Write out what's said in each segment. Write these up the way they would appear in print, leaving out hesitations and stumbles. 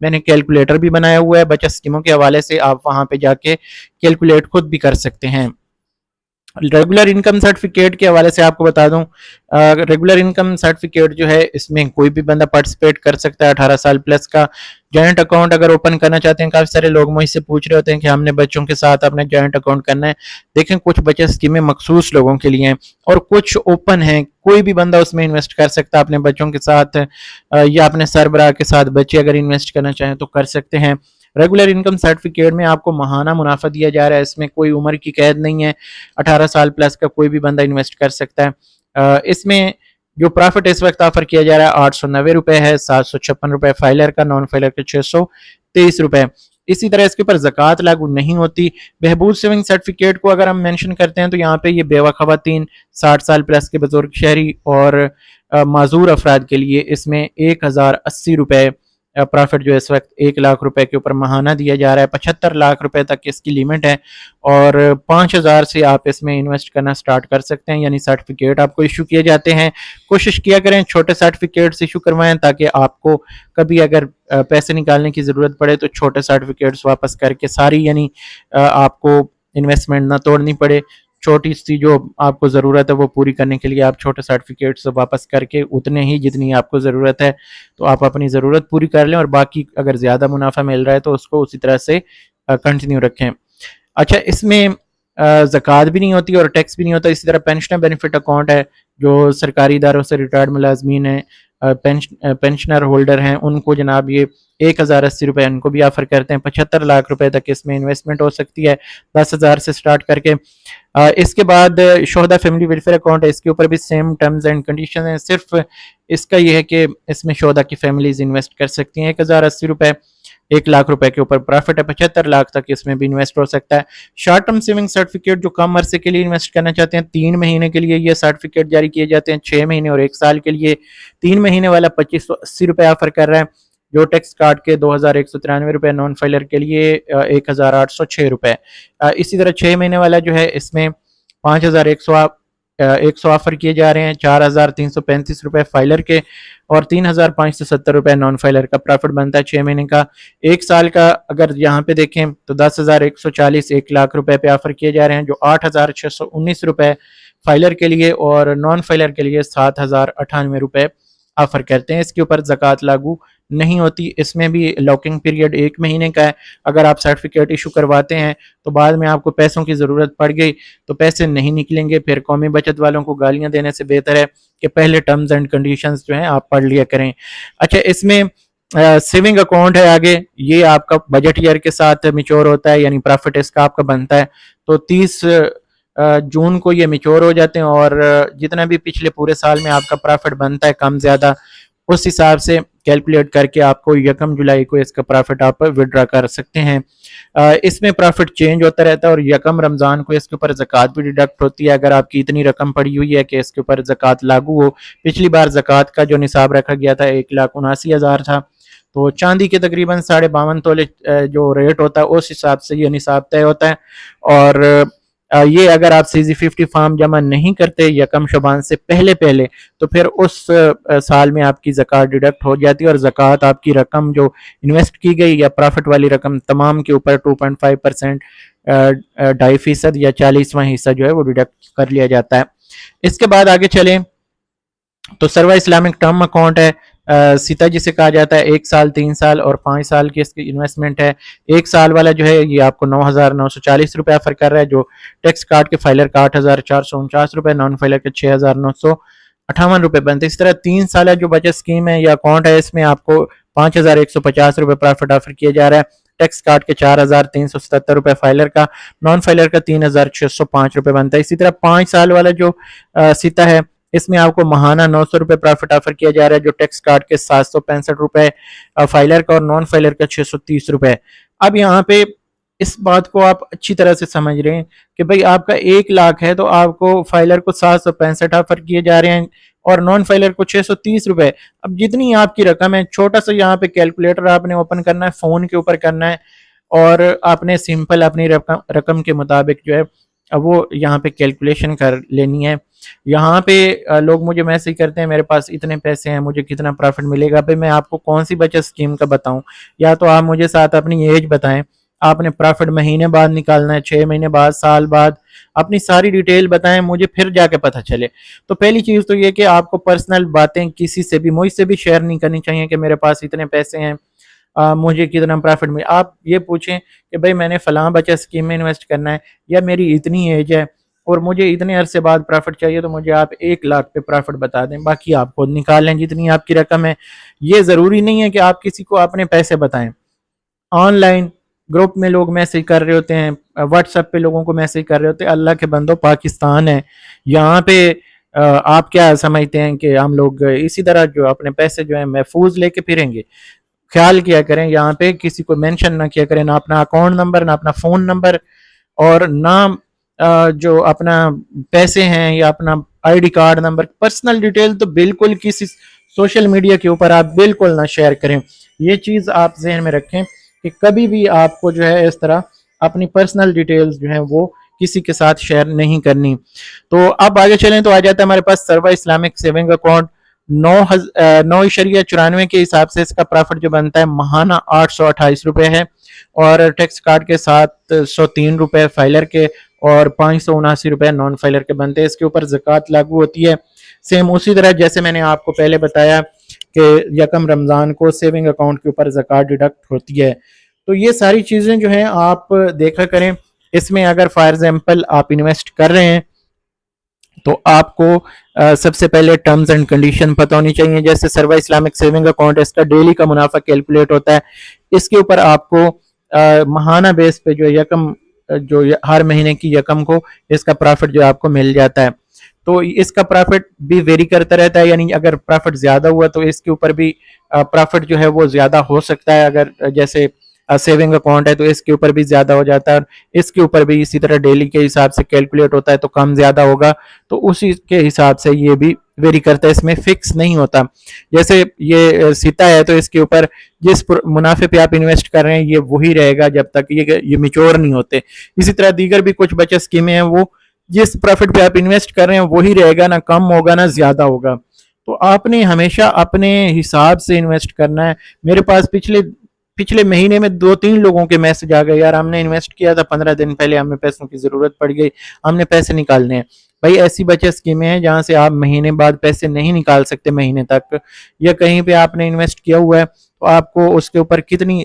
میں نے کیلکولیٹر بھی بنایا ہوا ہے بچت اسکیموں کے حوالے سے، آپ وہاں پہ جا کے کیلکولیٹ خود بھی کر سکتے ہیں۔ ریگولر انکم سرٹیفکیٹ کے حوالے سے آپ کو بتا دوں، ریگولر انکم سرٹیفکیٹ جو ہے اس میں کوئی بھی بندہ پارٹیسپیٹ کر سکتا ہے 18 سال پلس کا۔ جوائنٹ اکاؤنٹ اگر اوپن کرنا چاہتے ہیں، کافی سارے لوگ مجھ سے پوچھ رہے ہوتے ہیں کہ ہم نے بچوں کے ساتھ اپنے جوائنٹ اکاؤنٹ کرنا ہے۔ دیکھیں کچھ بچت اسکیمیں مخصوص لوگوں کے لیے ہیں اور کچھ اوپن ہیں، کوئی بھی بندہ اس میں انویسٹ کر سکتا ہے اپنے بچوں کے ساتھ، یا اپنے سربراہ کے ساتھ بچے اگر انویسٹ کرنا چاہیں تو کر سکتے ہیں۔ ریگولر انکم سرٹیفکیٹ میں آپ کو ماہانہ منافع دیا جا رہا ہے، اس میں کوئی عمر کی قید نہیں ہے، 18 سال پلس کا کوئی بھی بندہ انویسٹ کر سکتا ہے۔ اس میں جو پرافٹ اس وقت آفر کیا جا رہا ہے 890 روپے ہے، 756 روپے فائلر کا، نان فائلر کا 623 روپے۔ اسی طرح اس کے اوپر زکوٰۃ لاگو نہیں ہوتی۔ بہبود سیونگ سرٹیفکیٹ کو اگر ہم مینشن کرتے ہیں تو یہاں پہ یہ بیوہ خواتین، 60 سال پلس کے بزرگ شہری اور معذور افراد کے لیے اس میں 1080 روپے پرافٹ جو اس وقت 1 لاکھ روپے کے اوپر ماہانہ دیا جا رہا ہے، 75 لاکھ روپے تک اس کی لیمٹ ہے، اور 5000 سے آپ اس میں انویسٹ کرنا سٹارٹ کر سکتے ہیں، یعنی سرٹیفکیٹ آپ کو ایشو کیے جاتے ہیں۔ کوشش کیا کریں چھوٹے سرٹیفکیٹس ایشو کروائیں تاکہ آپ کو کبھی اگر پیسے نکالنے کی ضرورت پڑے تو چھوٹے سرٹیفکیٹس واپس کر کے ساری، یعنی آپ کو انویسٹمنٹ نہ توڑنی پڑے، چھوٹی سی جو آپ کو ضرورت ہے وہ پوری کرنے کے لیے آپ چھوٹے سرٹیفکیٹس واپس کر کے اتنے ہی جتنی آپ کو ضرورت ہے تو آپ اپنی ضرورت پوری کر لیں، اور باقی اگر زیادہ منافع مل رہا ہے تو اس کو اسی طرح سے کنٹینیو رکھیں۔ اچھا، اس میں زکوٰۃ بھی نہیں ہوتی اور ٹیکس بھی نہیں ہوتا۔ اسی طرح پینشنر بینیفٹ اکاؤنٹ ہے، جو سرکاری اداروں سے ریٹائرڈ ملازمین ہیں، پینشنر ہولڈر ہیں، ان کو جناب یہ 1080 روپے ان کو بھی آفر کرتے ہیں، 75 لاکھ روپے تک اس میں انویسٹمنٹ ہو سکتی ہے 10,000 سے سٹارٹ کر کے۔ اس کے بعد شہداء فیملی ویلفیئر اکاؤنٹ ہے، اس کے اوپر بھی سیم ٹرمز اینڈ کنڈیشن ہیں، صرف اس کا یہ ہے کہ اس میں شہداء کی فیملیز انویسٹ کر سکتی ہیں 1080 روپے، 1 لاکھ روپے کے اوپر پرافٹ ہے، 75 لاکھ تک اس میں بھی انویسٹ ہو سکتا ہے۔ شارٹ ٹرم سیونگ سرٹیفکیٹ جو کم عرصے کے لیے انویسٹ کرنا چاہتے ہیں، 3 مہینے کے لیے یہ سرٹیفکیٹ جاری کیے جاتے ہیں، 6 مہینے اور 1 سال کے لیے۔ 3 مہینے والا 2580 روپے آفر کر رہا ہے، جو ٹیکس کاٹ کے 2193 روپے، نان فائلر کے لیے 1806 روپے۔ اسی طرح 6 مہینے والا جو ہے اس میں 5100 آفر کیے جا رہے ہیں، 4335 روپے فائلر کے اور 3570 روپے نان فائلر کا پرافٹ بنتا ہے 6 مہینے کا۔ 1 سال کا اگر یہاں پہ دیکھیں تو 10,140 1 لاکھ روپے پہ آفر کیے جا رہے ہیں، جو 8619 روپے فائلر کے لیے اور نان فائلر کے لیے 7098 روپے آفر کرتے ہیں۔ اس کے اوپر زکوٰۃ لاگو نہیں ہوتی، اس میں بھی لاکنگ پیریڈ 1 مہینے کا ہے۔ اگر آپ سرٹیفکیٹ ایشو کرواتے ہیں تو بعد میں آپ کو پیسوں کی ضرورت پڑ گئی تو پیسے نہیں نکلیں گے، پھر قومی بچت والوں کو گالیاں دینے سے بہتر ہے کہ پہلے ٹرمز اینڈ کنڈیشنز جو ہیں آپ پڑھ لیا کریں۔ اچھا، اس میں سیونگ اکاؤنٹ ہے آگے، یہ آپ کا بجٹ ایئر کے ساتھ میچور ہوتا ہے، یعنی پرافٹ اس کا آپ کا بنتا ہے تو 30 جون کو یہ میچور ہو جاتے ہیں، اور جتنا بھی پچھلے پورے سال میں آپ کا پرافٹ بنتا ہے کم زیادہ اس حساب سے کیلکولیٹ کر کے آپ کو 1 جولائی کو اس کا پرافٹ آپ وڈرا کر سکتے ہیں۔ اس میں پرافٹ چینج ہوتا رہتا ہے اور 1 رمضان کو اس کے اوپر زکوٰۃ بھی ڈیڈکٹ ہوتی ہے اگر آپ کی اتنی رقم پڑی ہوئی ہے کہ اس کے اوپر زکوٰۃ لاگو ہو۔ پچھلی بار زکوٰۃ کا جو نصاب رکھا گیا تھا 1,79,000 تھا، تو چاندی کے تقریباً 52.5 تولے جو ریٹ ہوتا ہے اس حساب سے یہ نصاب طے ہوتا ہے، اور یہ اگر آپ CZ50 فارم جمع نہیں کرتے 1 شعبان سے پہلے تو پھر اس سال میں آپ کی زکوٰۃ ڈیڈکٹ ہو جاتی ہے، اور زکوٰۃ آپ کی رقم جو انویسٹ کی گئی یا پرافٹ والی رقم تمام کے اوپر 2.5%، 2.5% یا 40واں حصہ جو ہے وہ ڈیڈکٹ کر لیا جاتا ہے۔ اس کے بعد آگے چلیں تو سروا اسلامک ٹرم اکاؤنٹ ہے، سیتا جسے کہا جاتا ہے، 1 سال، 3 سال اور 5 سال کی اس کی انویسٹمنٹ ہے۔ 1 سال والا جو ہے یہ آپ کو 9,940 روپے آفر کر رہا ہے، جو ٹیکس کاٹ کے فائلر کا 8,449 روپے، نان فائلر کے 6,958 روپے بنتے ہیں۔ اس طرح 3 سالہ جو بچت اسکیم ہے یا اکاؤنٹ ہے، اس میں آپ کو 5,150 روپے پرافٹ آفر کیا جا رہا ہے، ٹیکس کاٹ کے 4,377 روپے فائلر کا، نان فائلر کا 3,605 روپے بنتا ہے۔ اسی طرح 5 سال والا جو سیتا ہے اس میں آپ کو ماہانہ 900 روپے پرافٹ آفر کیا جا رہا ہے، جو ٹیکس کاٹ کے 765 روپے فائلر کا اور نان فائلر کا 630 روپے۔ اب یہاں پہ اس بات کو آپ اچھی طرح سے سمجھ رہے ہیں کہ بھئی آپ کا 1 لاکھ ہے تو آپ کو فائلر کو 765 آفر کیے جا رہے ہیں اور نان فائلر کو 630 روپے۔ اب جتنی آپ کی رقم ہے، چھوٹا سا یہاں پہ کیلکولیٹر آپ نے اوپن کرنا ہے، فون کے اوپر کرنا ہے، اور آپ نے سمپل اپنی رقم کے مطابق جو ہے اب وہ یہاں پہ کیلکولیشن کر لینی ہے. یہاں پہ لوگ مجھے میسج کرتے ہیں میرے پاس اتنے پیسے ہیں, مجھے کتنا پروفٹ ملے گا. میں آپ کو کون سی بچت اسکیم کا بتاؤں؟ یا تو آپ مجھے ساتھ اپنی ایج بتائیں, آپ نے پروفٹ مہینے بعد نکالنا ہے, 6 مہینے بعد, سال بعد, اپنی ساری ڈیٹیل بتائیں مجھے, پھر جا کے پتہ چلے. تو پہلی چیز تو یہ کہ آپ کو پرسنل باتیں کسی سے بھی, مجھ سے بھی شیئر نہیں کرنی چاہیے کہ میرے پاس اتنے پیسے ہیں, مجھے کتنا پروفٹ ملے. آپ یہ پوچھیں کہ بھائی میں نے فلاں بچت اسکیم میں انویسٹ کرنا ہے, یا میری اتنی ایج ہے اور مجھے اتنے عرصے بعد پروفٹ چاہیے, تو مجھے آپ 1 لاکھ پہ پروفٹ بتا دیں, باقی آپ خود نکال لیں جتنی آپ کی رقم ہے. یہ ضروری نہیں ہے کہ آپ کسی کو اپنے پیسے بتائیں. آن لائن گروپ میں لوگ میسج کر رہے ہوتے ہیں, واٹس ایپ پہ لوگوں کو میسج کر رہے ہوتے ہیں. اللہ کے بندو, پاکستان ہے, یہاں پہ آپ کیا سمجھتے ہیں کہ ہم لوگ اسی طرح جو اپنے پیسے جو ہیں محفوظ لے کے پھریں گے؟ خیال کیا کریں, یہاں پہ کسی کو مینشن نہ کیا کریں, نہ اپنا اکاؤنٹ نمبر, نہ اپنا فون نمبر, اور نہ جو اپنا پیسے ہیں یا اپنا I D card number. Personal detail تو بالکل کسی سوشل میڈیا کے اوپر آپ بالکل نہ شیئر کریں. یہ چیز آپ ذہن میں رکھیں کہ کبھی بھی آپ کو جو ہے اس طرح اپنی پرسنل ڈیٹیلز جو ہیں وہ کسی کے ساتھ شیئر نہیں کرنی. تو اب آگے چلیں تو آ جاتا ہے ہمارے پاس سروا اسلامک سیونگ اکاؤنٹ. 9.94 کے حساب سے اس کا پروفٹ جو بنتا ہے ماہانہ 828 روپے ہے, اور ٹیکس کارڈ کے ساتھ 103 روپے فائلر کے اور 579 روپے نان فائلر کے بنتے ہیں. اس کے اوپر زکوٰۃ لاگو ہوتی ہے. سیم اسی طرح جیسے میں نے آپ کو پہلے بتایا کہ یکم رمضان کو سیونگ اکاؤنٹ کے اوپر زکوٰۃ ڈیڈکٹ ہوتی ہے. تو یہ ساری چیزیں جو ہیں آپ دیکھا کریں. اس میں اگر فار ایگزامپل آپ انویسٹ کر رہے ہیں تو آپ کو سب سے پہلے ٹرمز اینڈ کنڈیشن پتہ ہونی چاہیے. جیسے سروا اسلامک سیونگ اکاؤنٹ, اس کا ڈیلی کا منافع کیلکولیٹ ہوتا ہے. اس کے اوپر آپ کو ماہانہ بیس پہ جو ہر مہینے کی یکم کو اس کا پروفٹ جو آپ کو مل جاتا ہے. تو اس کا پروفٹ بھی ویری کرتا رہتا ہے, یعنی اگر پروفٹ زیادہ ہوا تو اس کے اوپر بھی پروفٹ جو ہے وہ زیادہ ہو سکتا ہے. اگر جیسے سیونگ اکاؤنٹ ہے تو اس کے اوپر بھی زیادہ ہو جاتا ہے, اور اس کے اوپر بھی اسی طرح ڈیلی کے حساب سے کیلکولیٹ ہوتا ہے, تو کم زیادہ ہوگا تو اسی کے حساب سے یہ بھی ویری کرتا ہے, اس میں فکس نہیں ہوتا. جیسے یہ سیتا ہے تو اس کے اوپر جس منافع پہ آپ انویسٹ کر رہے ہیں یہ وہی رہے گا جب تک یہ میچور نہیں ہوتے. اسی طرح دیگر بھی کچھ بچت اسکیمیں ہیں, وہ جس پروفٹ پہ آپ انویسٹ کر رہے ہیں وہی رہے گا, نہ کم ہوگا نہ زیادہ ہوگا. تو آپ نے ہمیشہ اپنے حساب سے انویسٹ کرنا ہے. میرے پاس پچھلے مہینے میں 2-3 لوگوں کے میسج آ گئے, یار ہم نے انویسٹ کیا تھا 15 دن پہلے, ہمیں پیسوں کی ضرورت پڑ گئی, ہم نے پیسے نکالنے ہیں. بھائی ایسی بچت اسکیمیں ہیں جہاں سے آپ مہینے بعد پیسے نہیں نکال سکتے مہینے تک, یا کہیں پہ آپ نے انویسٹ کیا ہوا ہے تو آپ کو اس کے اوپر کتنی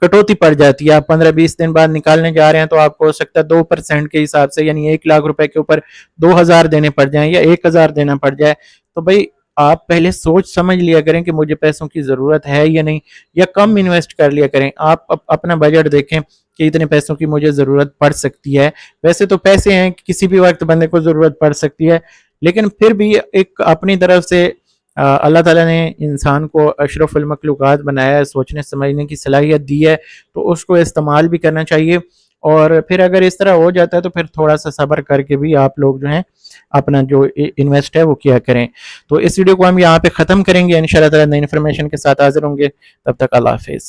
کٹوتی پڑ جاتی ہے. آپ 15-20 دن بعد نکالنے جا رہے ہیں تو آپ کو ہو سکتا ہے 2% کے حساب سے, یعنی 1 لاکھ روپے کے اوپر 2000 دینے پڑ جائیں یا 1000 دینا پڑ جائے. تو بھائی آپ پہلے سوچ سمجھ لیا کریں کہ مجھے پیسوں کی ضرورت ہے یا نہیں, یا کم انویسٹ کر لیا کریں. آپ اپنا بجٹ دیکھیں کہ اتنے پیسوں کی مجھے ضرورت پڑ سکتی ہے. ویسے تو پیسے ہیں, کسی بھی وقت بندے کو ضرورت پڑ سکتی ہے, لیکن پھر بھی ایک اپنی طرف سے اللہ تعالیٰ نے انسان کو اشرف المخلوقات بنایا ہے, سوچنے سمجھنے کی صلاحیت دی ہے, تو اس کو استعمال بھی کرنا چاہیے. اور پھر اگر اس طرح ہو جاتا ہے تو پھر تھوڑا سا صبر کر کے بھی آپ لوگ جو ہیں اپنا جو انویسٹ ہے وہ کیا کریں. تو اس ویڈیو کو ہم یہاں پہ ختم کریں گے, انشاءاللہ تعالیٰ نئی انفارمیشن کے ساتھ حاضر ہوں گے. تب تک اللہ حافظ.